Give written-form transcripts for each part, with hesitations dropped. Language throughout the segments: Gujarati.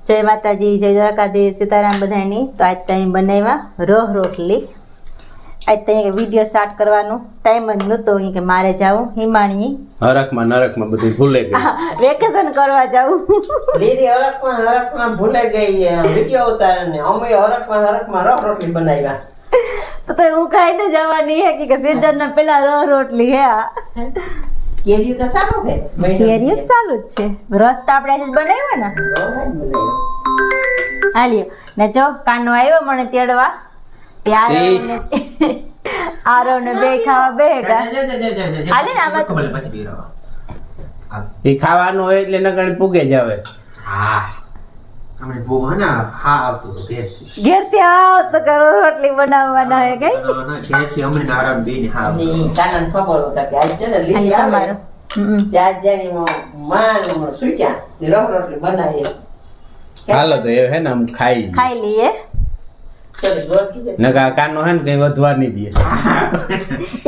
जय माताजी जय द्वारकाधीश सीताराम बधाईनी। तो आज तई बनाव्या रोह रोटली। आज तई विडियो स्टार्ट करवानो टाइम ज नतो के मारे जाऊं हिमाणी हरक में બધું ભૂલે ગઈ વેકેશન કરવા જાઉં લીરી હરક માં ભૂલે ગઈ વિડિયો ઉતારને અમે હરક માં રોહ રોટલી બનાવ્યા તો હું ખાઈને જવાની હે કે સીઝન ના પેલા રોહ રોટલી હે કેરી તો સારું છે કેરી જ ચાલુ જ છે રસ તો આપણે આજે બનાવ્યો ને હાલ્યો ને જો કાનો આવ્યો મને તેડવા ત્યારે આરવ ને બે ખાવા બેગા હાલે ને આમાં ઈ ખાવાનું હોય એટલે નગણ પૂગે જ આવે હા અમે બોવાના હા આવતું ઘેરથી આવ તો કરો રોટલી બનાવવાના હે કઈ ના જેથી અમને આરામ બેને હા ની કાનન ખબર હતા કે આજ છે ને લીલી આવે ત્યાં જાની માન સુક્યા રોહ રોટલી બનાવી હાલો તો એ હે ને આમ ખાઈ લઈએ નકા કાનો હે ને કઈ વધવા નહીં દે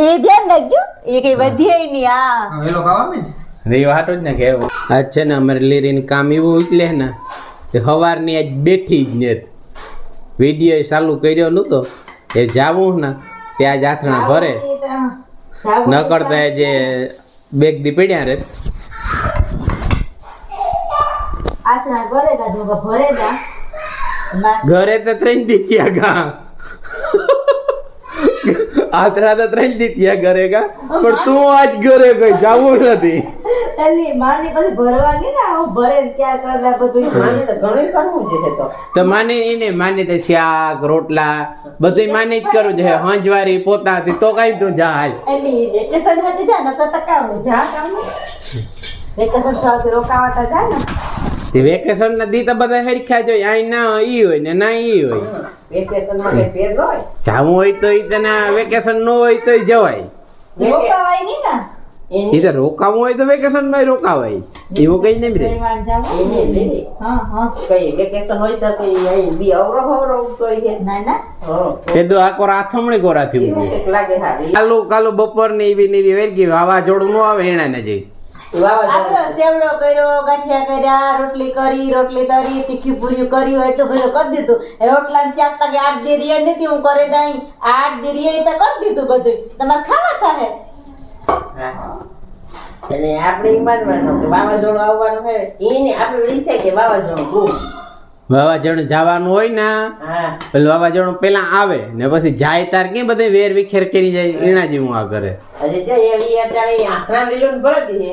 એ ધ્યાન રાખજો એ કઈ વધીએ નહીં આ વેલો ખાવા ને એ વાતો જ ને કે આજ છે ને અમારે લીરીની કામ એવું એટલે ને તે સવારની આજ બેઠી જ ને વિડીયો ચાલુ કર્યો નતો એ જાવું ને ત્યાં જ આથણા ભરે ન કરતા જે બેગ દી પડ્યા રે આથણા ઘરે ગાધું કે ભરે દા ઘરે તો 3 દી થયા ગા આથણા તો 3 દી થયા ઘરે ગા પણ તું આજ ઘરે ગઈ જાવું નથી એલી માની પછી ભરવાની ને આવું ભરે ને ક્યાં કરલા બધું માને તો ઘણું કરવું છે તો માને તો શાક રોટલા બધું માને જ કરવું છે હંજવારી પોતાથી તો કઈ તું જા હાલ એલી વેકેશન હતી જા ન કરતા કામ જા કામ વેકેશન સાથે રોકાવાતા જા ને તે વેકેશન ના દી તો બધા હરખ્યા જોઈ આઈ ના ઈ હોય ને ના ઈ હોય વેકેશન માં કઈ ફેર ન હોય જાવું હોય તો ઈ તને વેકેશન ન હોય તો જવાય રોકાવાય નહીં ને ઈ તો રોકાવું હોય તો વેકેશન માં રોકાવાય એવું કઈ નહીં રે પરિવાર જાવ એને લીલી હા કઈ વેકેશન હોય તો કઈ અહીં બી અવરો તો હે ના ના હા તે દો આ કોરા આથમણી કોરા થી ઉભી એક લાગે હારી કાલો બપોર ને એવી વેરગી વાવાઝોડું નો આવે એના ને જઈ આપણે સેવડો કર્યો ગાંઠિયા કર્યા રોટલી તરી તીખી પૂરી કર્યું એટલું બધું કરી દીધું રોટલા ને ચાક કે 8 દેરિયા નથી હું કરે દઈ 8 દેરિયા તો કરી દીધું બધું તમારે ખાવા થાય એટલે આપણે ઈ માનવાનું કે વાવાઝોડું આવવાનું છે એને આપણે ઈ થાય કે વાવાઝોડું જવાનું હોય ને હા પેલું વાવાઝોડું પેલા આવે ને પછી જાય તાર કે બધે વેર વિખેર કરી જાય એના જેવું આ કરે હજી જો એવી અત્યારે આખરા લીલું ને ભરતી છે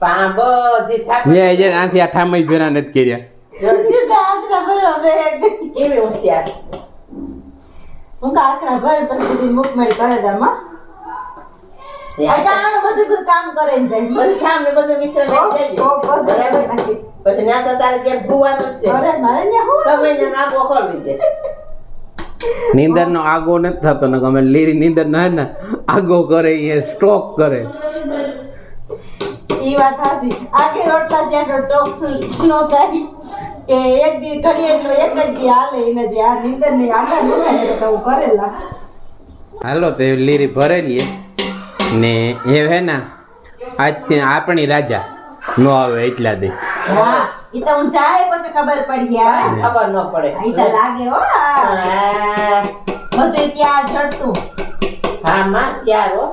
પા બધી થાક મે જે આથી આઠામાં ભેરા નથી કર્યા કેવી હોશિયાર હું કાકરા ભર પછી મુખ મારી કરે દામાં અટાણું બધું કામ કરે ને જાય બધું કામ ને બધું મિક્સર નાખી જાય પછી ના તો તારે ક્યાં ભૂવાનું છે અરે મારે ને હું તમે ને નાખો ખોલવી દે નીંદર નો આગો નથી થતો ને ગમે લીરી નીંદર ના ને આગો કરે એ સ્ટોક કરે ઈ વાત હતી આગે રોટલા જેટલો ટોક નો થાય કે એક દી ઘડી એટલો એક જ દી હાલે એને જે આ નીંદર ની આગળ ન થાય તો હું કરેલા હાલો તો લીરી ભરેલી ને એ હે ને આજથી આપણી રાજા નો આવે એટલા દે હા ઈ તો હું જાય પછી ખબર પડી યાર ખબર ન પડે ઈ તો લાગે હો બધું ત્યાં જડતું હા માં ત્યાર હો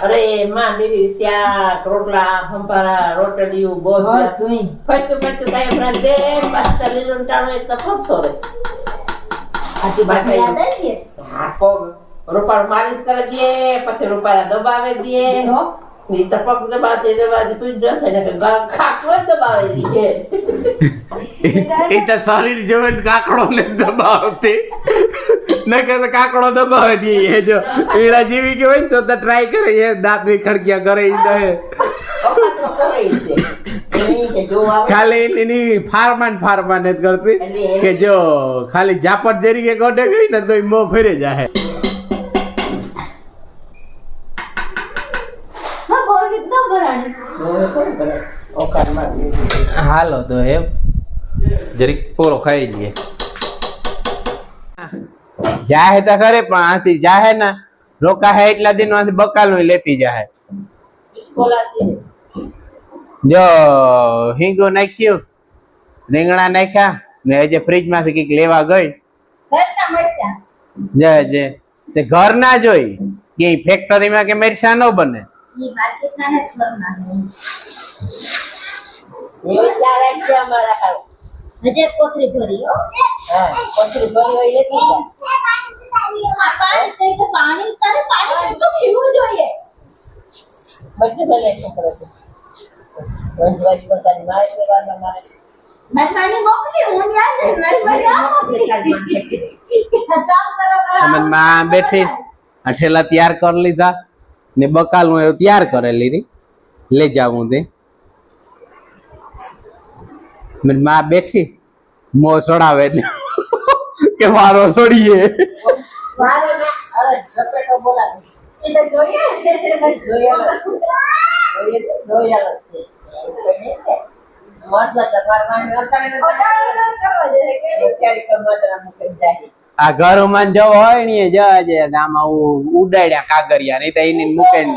અરે માં લીલી શાક રોટલા સંભારા રોટલીઓ બોધ તું ફટતું કાય આપણા દે પાસ્તા લીલું ટાણો એક તો ફોટસો રે આતી બાકી યાદ આવી હા કોગ રૂપાળ માલિશ કરે છે પછી રૂપાળા દબાવે દે ની તપક દબાવે પૂછ જશે ને કે ખાકડો દબાવે છે એ તો શરીર જોવે કાકડો ને દબાવતી ન કરે કાકડો દબાવે દે એ જો એડા જેવી કે હોય તો ટ્રાય કરે એ દાંત બી ખડક્યા કરે ઈ દે અપાત્રો કરે છે એની કે જો આવે ખાલી એની ફારમાન જ કરતી કે જો ખાલી જાપટ જરી કે ગોડે ગઈ ને તો મો ફેરે જાય હાલો તો એ જરીક પૂરો ખાઈ લઈએ જાહે તો ખરે પણ આથી જાહે ને રોકા હે એટલા દિન માંથી બકાલું લેતી જાહે જો હિંગો નાખ્યું રીંગણા નાખ્યા ને હજી ફ્રીજમાંથી કંઈક લેવા ગઈ ઘરના મરચાં. જે તે ઘર ના જોઈ કે ફેક્ટરીમાં કે મરચા ન બને ઈ માર્કેટના ને સ્વરના ને. એવી ચા રાખી અમારા હાલ. હજે કોથળી ભરી હો. હા, કોથળી ભરી હોય એટલી ચા. આ પાણી તે તો પાણી કેટલું પીવું જોઈએ. બધી ભલે છોકરો છે. વંશવાળી પોતાની મારે લેવાના મારે. મારી માની મોકલી હું ન્યા જઈ મારી મારી આ મોકલી. કામ કરવા અમે માં બેઠી આ ઠેલા તૈયાર કરી લીધા ને બકાલું એવું તૈયાર કરેલી રી લઈ જાવું તે મેં માં બેઠી મો સડાવે એટલે કે મારો સડીએ મારે ને અરે ઝપેટો બોલાવે. એટલે જોઈએ જોયેલો છે. જોયેલો છે. એવું કઈ નહીં ને. મરદા તમારા માં નકારે ઓટાળો કરવા જોઈએ કે ક્યારેક માત્ર મૂકી જાય. આ ઘરમાં જવો હોય ને જવા છે આમાં ઉડાડ્યા કાગરિયા નહીં તો એની મૂકે ને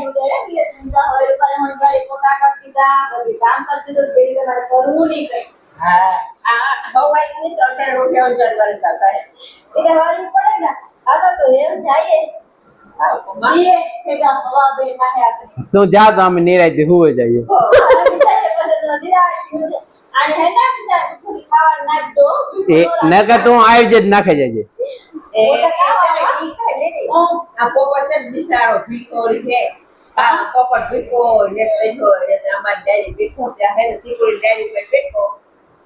હા, આ હવાઈ ની તો અત્યારે રોટિયા વંચાર કરતા હતા. તું જા તો અમે નિરાયથી હુવે જઈએ એ નકર તું આવી જ નાખે જજે એ ઈ ખાઈ લેની. આ પોપટ છે ને બિચારો ભીખો છે. આ પોપટ ભીખો ને બેઠો ને અમાર ડેરી ભીખો ત્યાં હે ને સીકડી ડેરી પર બેઠો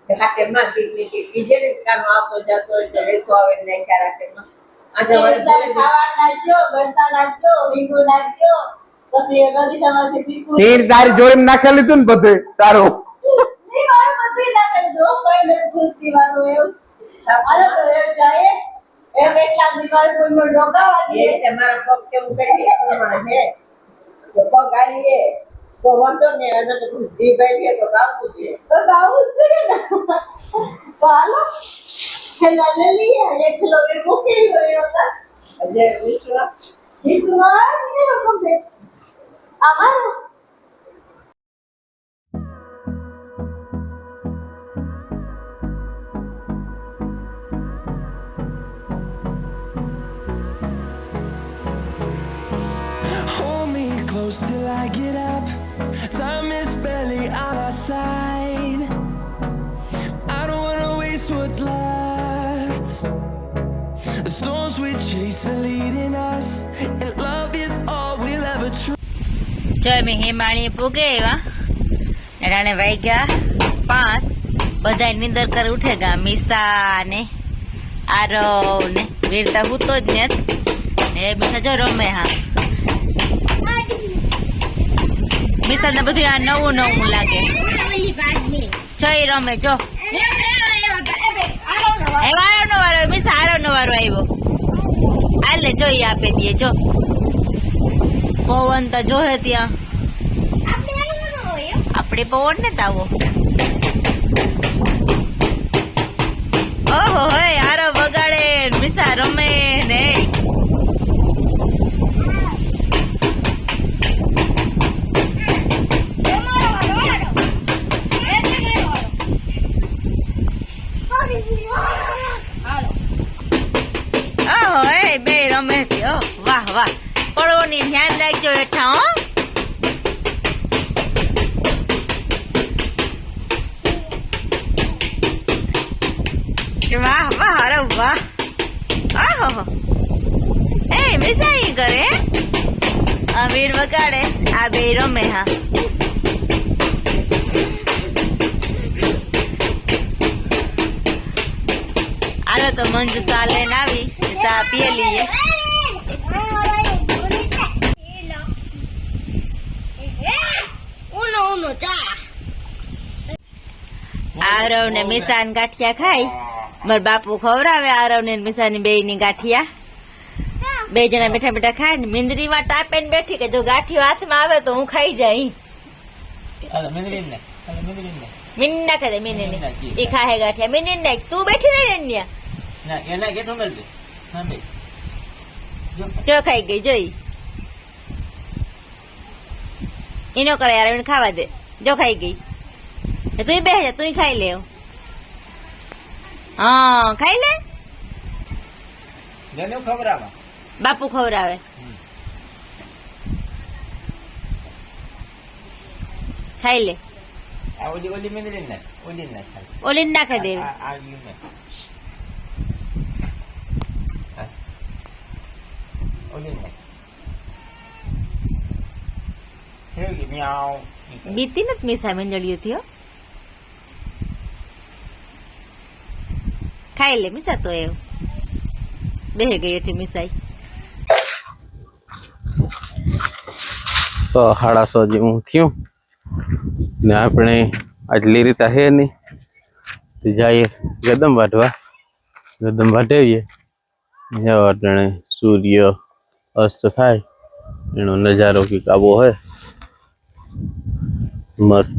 કે હાથે માં કીટની કીજે ને કાનો આવતો જતો એટલે લેતો આવે ને નાખ્યા રાખે માં. આજે તીર તારી જોડીમાં નાખેલી તું ને બધે તારું એ રીતે મારા પગ કેવું કરી પ્રમાણે છે તો પગ આવીએ તો વાંધો ને અને તો જી બેઠીએ તો આવતું છે. આજે વિશ્વ અમારું Hold me close till I get up. Time is barely on our side. I don't wanna waste what's left. The storms we chase are leading us, and love is all we'll ever trust. જો અમે હેમાળી પૂગે એવા રાણે વાગ્યા 5 બધા નીંદર કરી ઉઠેગા મીસા ને આરવ ને વીરતા હું તો જ ને મીસા જો રમે હા મીસા ને બધું આ નવું નવું લાગે જો એ રમે જો આરવ નો વારો મીસા આરવ નો વારો આવ્યો હાલે જો એ આપે દે જો પવન તો જોહે ત્યાં આપણે પવન ને તાવો ઓહો હે આરો વગાડે મિસા રમે ને ઓહો હે બે રમે છે વાહ વાહ પડોની ધ્યાન રાખજો હેઠા હો વાહ વાહ અરે વાહ આહો એ મિસાઈ કરે આ વીર વગાડે આ બે રમે હા હાલો તો મંજુ સા લઈને આવી સા પીએ લઈએ આરવ ને મિસાન ગાંઠિયા ખાઈ મારા બાપુ ખવડાવે આરવ ને મિસાની બે ની ગાંઠિયા બે જણા બેઠા બેઠા ખાય ને મીંદરી માં ટાપે ને બેઠી કે જો ગાંઠિયો હાથમાં આવે તો હું ખાઈ જાય મીંડી નાખે દે મીંડી એ ખાહે ગાંઠિયા મીંડી નાખ તું બેઠી રહી ને જો ખાઈ ગઈ જોઈ એનો કરે યાર એને ખાવા દે જો ખાઈ ગઈ તું બે જા તું ખાઈ લે હા ખાઈ લે જેને ખબર આવે બાપુ ખવડાવે ખાઈ લે આ ઓલી ઓલી મેંદરી ને ઓલી ના ખાય ઓલી નાખે દેવી આ યુ ને ઓલી ને હેલી મ્યાઉ બીતી નથી મીસા મેંદળિયું થયો ખાઈ લે મીસા તો એવું બેહી ગઈ હતી મીસાઈ 100-150 જેવું થયું ને આપણે આટલી રીતે હે નહીં તો જઈએ ગદમ વાટવા ગદમ વાટેવીએ અટાણે સૂર્ય અસ્ત થાય એનો નજારો કંઈક આવો હોય મસ્ત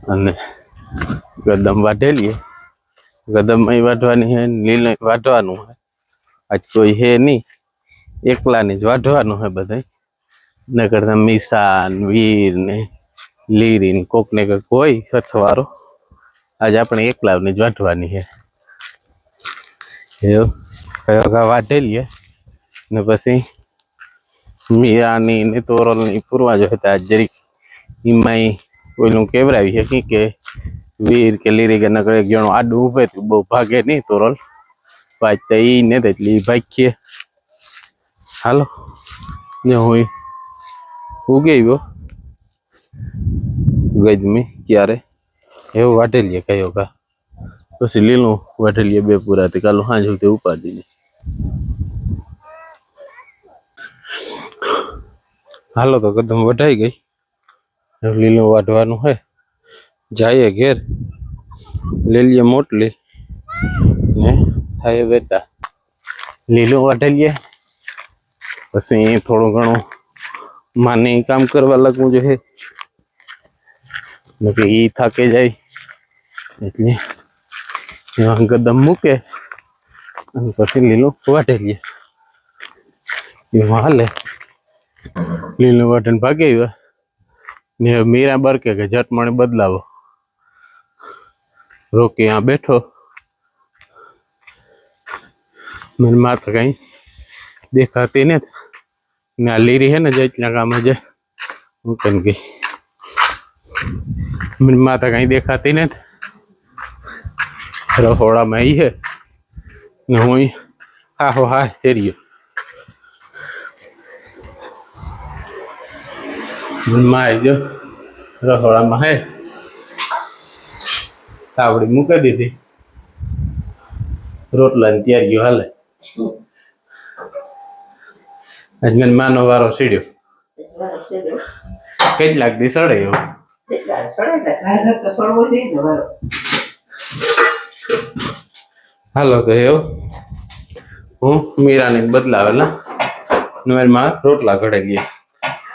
અને ગદમ વાટેલીએ ગદમ અહીં વાટવાની હે લીલ વાટવાનું હોય આજ કોઈ હે નહીં એકલાની જ વાઢવાનું હે બધા ન કરતા મીસા ને વીર ને લીરી ને કોક ને કોક હોય અથવારો આજે આપણે એકલાની જ વાઢવાની હે એવું કયો ઘા વાઢેલીએ ને પછી મીરાની ને તોરલની પૂરવા જો હતા જરીક એમાંય ઓલું કેવરાવી છે કે વીર કે લીરી કે નકર એક જણો આડું ઉભે બહુ ભાગે નહીં તોરલ પાછ તો ઈ ને એટલે ઈ ભાગીએ હાલો ને હું ઉગી ગયો ગજમી ક્યારે એવું વાટેલીએ કયો કા પછી લીલું વાટેલીએ 2 પૂરાથી કાલો સાંજ સુધી ઉપાડી દઈએ હાલો તો કદમ વઢાઈ ગઈ લીલું વાટવાનું હે જઈએ ઘેર લઈ લઈએ મોટલી ને થાય બેટા લીલું વાટેલીએ પછી થોડું ઘણું માને કામ કરવા લાગવું જોઈએ કે ઈ થાકે જાય એટલે એમાં કદમ મૂકે અને પછી લીલું વાટેલીએ એમાં હાલે લીલું વાટીને ભાગી આવ્યા ને મીરા બરકે કે ઝટમણે બદલાવો રોકી આ બેઠો મને માથા કઈ દેખાતી નથી ને આ લીરી હે ને જેટલા કામ છે હું કેમ ગઈ મને માથા કઈ દેખાતી નથી રહોડામાં આવી હે ને હું હાહો હા તેર્યો માં જો રહોડામાં હે તાવડી મૂકી દીધી રોટલા ની તૈયારીઓ હાલે આજ મને માનો વારો સીડ્યો કેટલાક દી સડે એવું હાલો તો એવું હું મીરાને બદલાવેલા નવેરમાં રોટલા ઘડેલીએ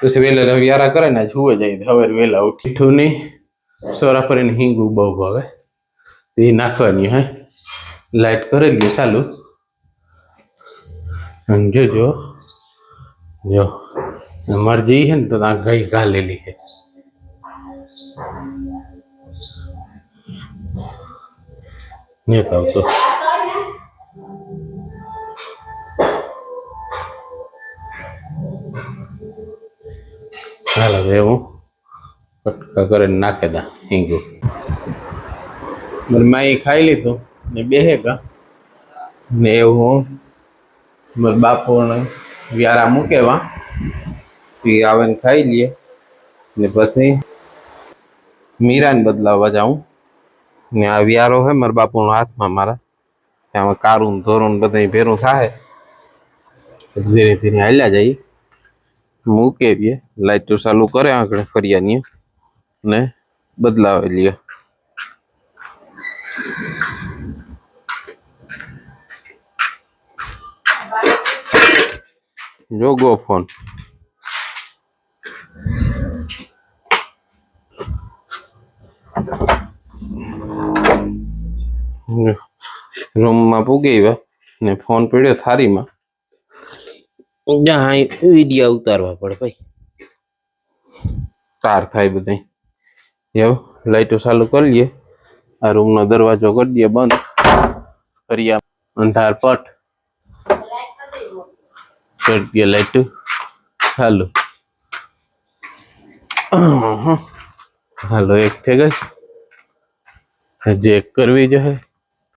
પછી વેલા વ્યારા કરે ને હુવે જાય હવે વેલા ઉઠીઠું નહીં સોરા ફરીને હિંગું બહુ ભાવે એ નાખવાની હે લાઈટ કરેલી ચાલુ અને જોજો જો મરજી હે ને તો આ ગઈ ઘાલેલી હે નેતા તો હાલ હવે હું કટકા કરીને નાખે દા હિંગું મારી માઈ ખાઈ લીધું ને બેહેગા ને એવું હું મારા બાપુને વ્યારા મૂકેવા એ આવે ને ખાઈ લઈએ ને પછી મીરાને બદલાવવા જાઉં ને આ વ્યારો હે મારા બાપુના હાથમાં મારા આમાં કારું ધોરણ બધા ભેરું થાય ધીરે ધીરે હાલ્યા જઈએ મૂકે દઈએ લાઈટો ચાલુ કરે આગળ ફરિયાની ને બદલાવી લઈએ જોગો ફોન રૂમમાં પૂગી ગયા ને ફોન પડ્યો થારીમાં જ્યાં વિડીયો ઉતારવા પડે ભાઈ તાર થાય બધા એવું લાઈટો ચાલુ કરી લઈએ આ રૂમનો દરવાજો કરી દઈએ બંધ કરીએ અંધાર પટ કરી દઈએ લાઈટ ચાલુ હાલો એક થઈ ગઈ હજી એક કરવી જોઈએ